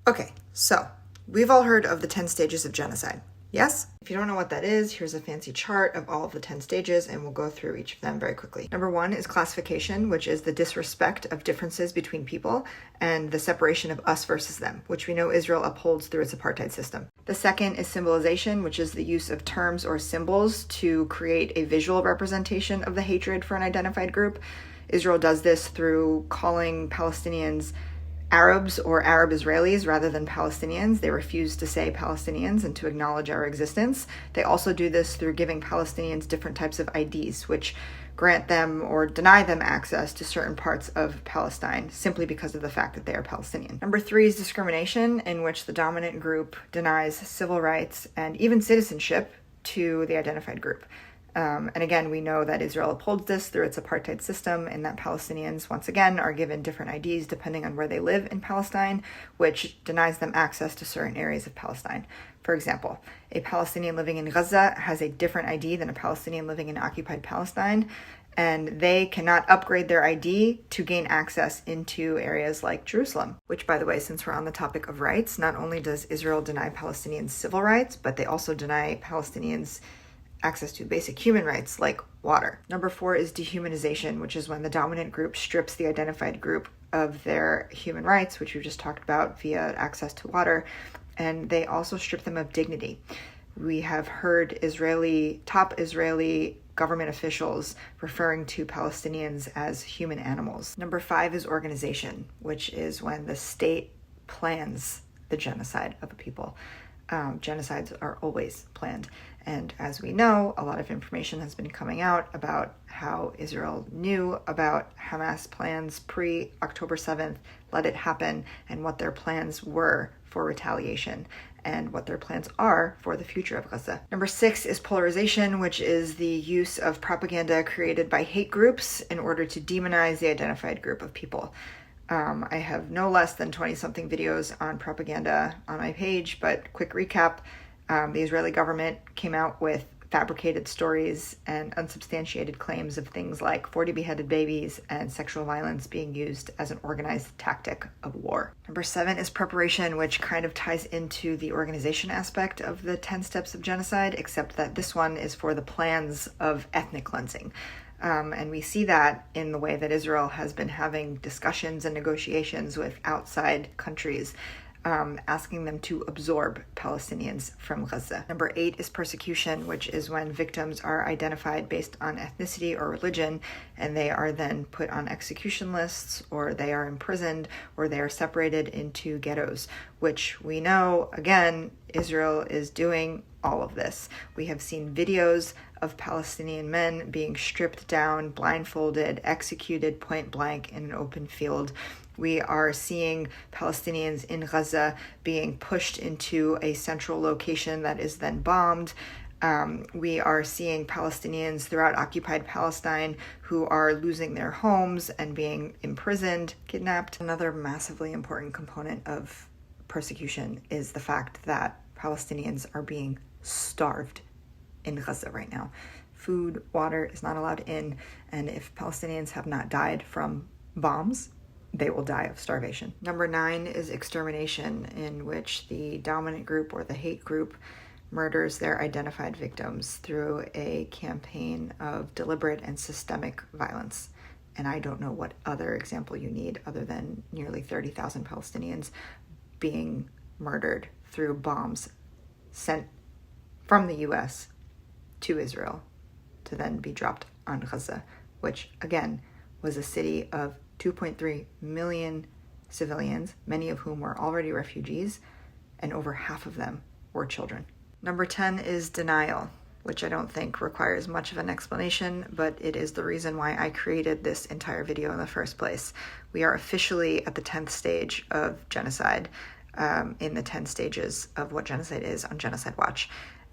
Okay, so we've all heard of the 10 stages of genocide. Yes? If you don't know what that is, here's a fancy chart of all of the 10 stages, and we'll go through each of them very quickly. Number 1 is classification, which is the disrespect of differences between people and the separation of us versus them, which we know Israel upholds through its apartheid system. The second is symbolization, which is the use of terms or symbols to create a visual representation of the hatred for an identified group. Israel does this through calling Palestinians Arabs or Arab Israelis rather than Palestinians. They refuse to say Palestinians and to acknowledge our existence. They also do this through giving Palestinians different types of IDs, which grant them or deny them access to certain parts of Palestine simply because of the fact that they are Palestinian. Number 3 is discrimination, in which the dominant group denies civil rights and even citizenship to the identified group. And again, we know that Israel upholds this through its apartheid system, and that Palestinians, once again, are given different IDs depending on where they live in Palestine, which denies them access to certain areas of Palestine. For example, a Palestinian living in Gaza has a different ID than a Palestinian living in occupied Palestine, and they cannot upgrade their ID to gain access into areas like Jerusalem. Which, by the way, since we're on the topic of rights, not only does Israel deny Palestinians civil rights, but they also deny Palestinians access to basic human rights like water. Number 4 is dehumanization, which is when the dominant group strips the identified group of their human rights, which we just talked about via access to water, and they also strip them of dignity. We have heard top Israeli government officials referring to Palestinians as human animals. Number 5 is organization, which is when the state plans the genocide of a people. Genocides are always planned. And as we know, a lot of information has been coming out about how Israel knew about Hamas plans pre-October 7th, let it happen, and what their plans were for retaliation and what their plans are for the future of Gaza. Number 6 is polarization, which is the use of propaganda created by hate groups in order to demonize the identified group of people. I have no less than 20-something videos on propaganda on my page, but quick recap. The Israeli government came out with fabricated stories and unsubstantiated claims of things like 40 beheaded babies and sexual violence being used as an organized tactic of war. Number 7 is preparation, which kind of ties into the organization aspect of the 10 steps of genocide, except that this one is for the plans of ethnic cleansing. And we see that in the way that Israel has been having discussions and negotiations with outside countries, asking them to absorb Palestinians from Gaza. Number 8 is persecution, which is when victims are identified based on ethnicity or religion, and they are then put on execution lists, or they are imprisoned, or they are separated into ghettos, which we know, again, Israel is doing all of this. We have seen videos of Palestinian men being stripped down, blindfolded, executed point blank in an open field. We are seeing Palestinians in Gaza being pushed into a central location that is then bombed. We are seeing Palestinians throughout occupied Palestine who are losing their homes and being imprisoned, kidnapped. Another massively important component of persecution is the fact that Palestinians are being starved in Gaza right now. Food, water is not allowed in, and if Palestinians have not died from bombs, they will die of starvation. Number 9 is extermination, in which the dominant group or the hate group murders their identified victims through a campaign of deliberate and systemic violence. And I don't know what other example you need other than nearly 30,000 Palestinians being murdered through bombs sent from the US to Israel to then be dropped on Gaza, which again was a city of 2.3 million civilians, many of whom were already refugees, and over half of them were children. Number 10 is denial, which I don't think requires much of an explanation, but it is the reason why I created this entire video in the first place. We are officially at the 10th stage of genocide, in the 10 stages of what genocide is on Genocide Watch.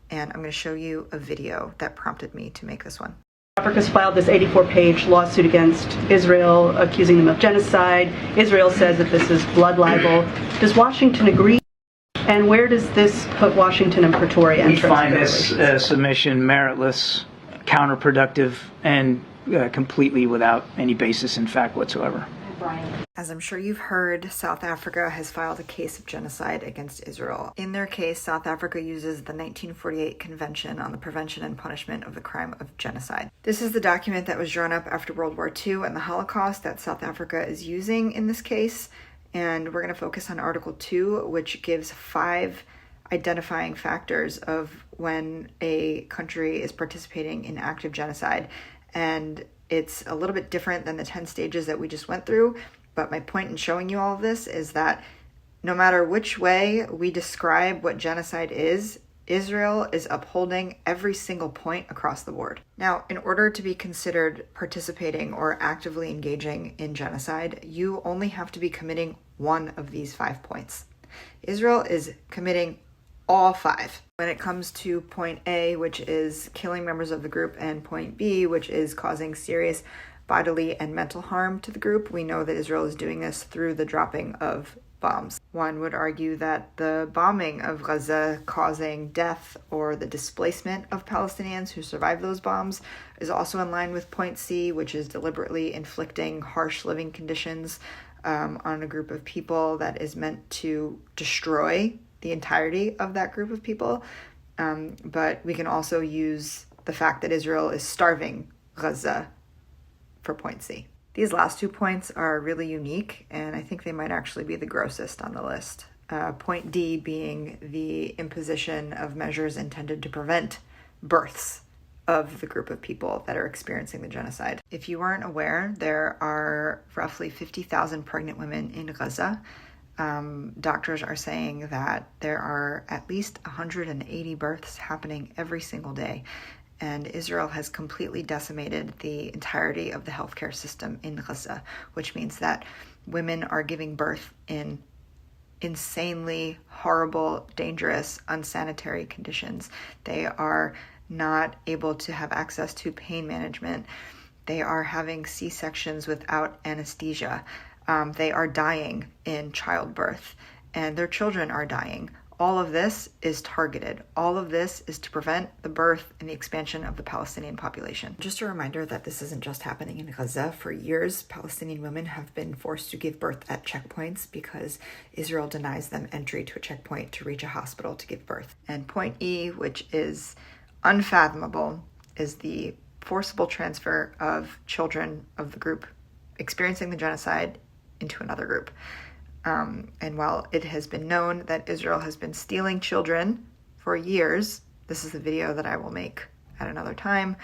And I'm going to show you a video that prompted me to make this one. Africa's filed this 84-page lawsuit against Israel, accusing them of genocide. Israel says that this is blood libel. Does Washington agree? And where does this put Washington and Pretoria? We find this submission meritless, counterproductive, and completely without any basis in fact whatsoever. Brian. As I'm sure you've heard, South Africa has filed a case of genocide against Israel. In their case, South Africa uses the 1948 Convention on the Prevention and Punishment of the Crime of Genocide. This is the document that was drawn up after World War II and the Holocaust that South Africa is using in this case, and we're going to focus on Article 2, which gives 5 identifying factors of when a country is participating in active genocide. And it's a little bit different than the 10 stages that we just went through, but my point in showing you all of this is that no matter which way we describe what genocide is, Israel is upholding every single point across the board. Now, in order to be considered participating or actively engaging in genocide, you only have to be committing one of these 5 points. Israel is committing all 5. When it comes to point A, which is killing members of the group, and point B, which is causing serious bodily and mental harm to the group, we know that Israel is doing this through the dropping of bombs. One would argue that the bombing of Gaza causing death or the displacement of Palestinians who survived those bombs is also in line with point C, which is deliberately inflicting harsh living conditions on a group of people that is meant to destroy the entirety of that group of people. But we can also use the fact that Israel is starving Gaza for point C. These last 2 points are really unique, and I think they might actually be the grossest on the list. Point D being the imposition of measures intended to prevent births of the group of people that are experiencing the genocide. If you weren't aware, there are roughly 50,000 pregnant women in Gaza. Doctors are saying that there are at least 180 births happening every single day, and Israel has completely decimated the entirety of the healthcare system in Gaza, which means that women are giving birth in insanely horrible, dangerous, unsanitary conditions. They are not able to have access to pain management. They are having C-sections without anesthesia. They are dying in childbirth, and their children are dying. All of this is targeted. All of this is to prevent the birth and the expansion of the Palestinian population. Just a reminder that this isn't just happening in Gaza. For years, Palestinian women have been forced to give birth at checkpoints because Israel denies them entry to a checkpoint to reach a hospital to give birth. And point E, which is unfathomable, is the forcible transfer of children of the group experiencing the genocide into another group. And while it has been known that Israel has been stealing children for years, this is the video that I will make at another time,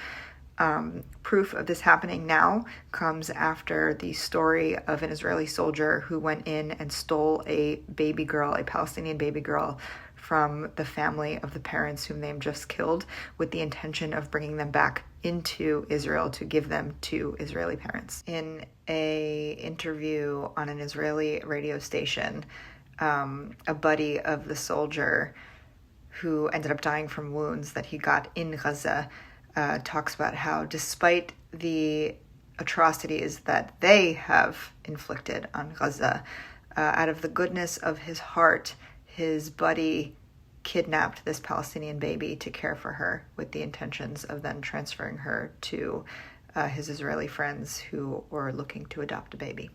proof of this happening now comes after the story of an Israeli soldier who went in and stole a baby girl, a Palestinian baby girl, from the family of the parents whom they had just killed, with the intention of bringing them back into Israel to give them to Israeli parents. In a interview on an Israeli radio station, a buddy of the soldier who ended up dying from wounds that he got in Gaza talks about how despite the atrocities that they have inflicted on Gaza, out of the goodness of his heart, his buddy kidnapped this Palestinian baby to care for her with the intentions of then transferring her to his Israeli friends who were looking to adopt a baby.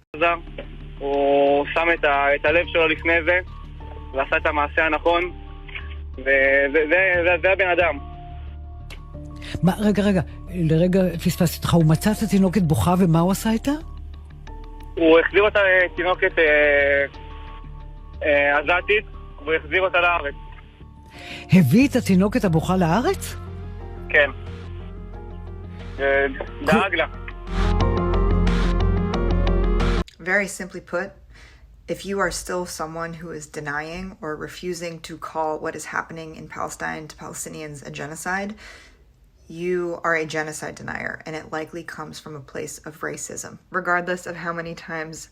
הוא שם את הלב שלו לפני זה, ועשה את המעשה הנכון, וזה הבן אדם. לרגע פספסתי אותך, הוא מצא את התינוקת בוכה ומה הוא עשה איתה? הוא החזיר אותה תינוקת עזתית, והוא החזיר אותה לארץ. הביא את התינוקת הבוכה לארץ? כן. דאג לה. Very simply put, if you are still someone who is denying or refusing to call what is happening in Palestine to Palestinians a genocide, you are a genocide denier, and it likely comes from a place of racism. Regardless of how many times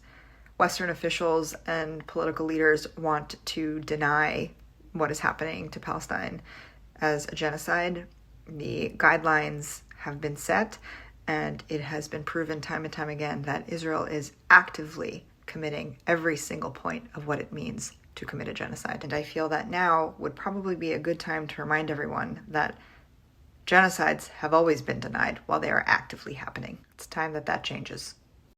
Western officials and political leaders want to deny what is happening to Palestine as a genocide, the guidelines have been set, and it has been proven time and time again that Israel is actively committing every single point of what it means to commit a genocide. And I feel that now would probably be a good time to remind everyone that genocides have always been denied while they are actively happening. It's time that that changes.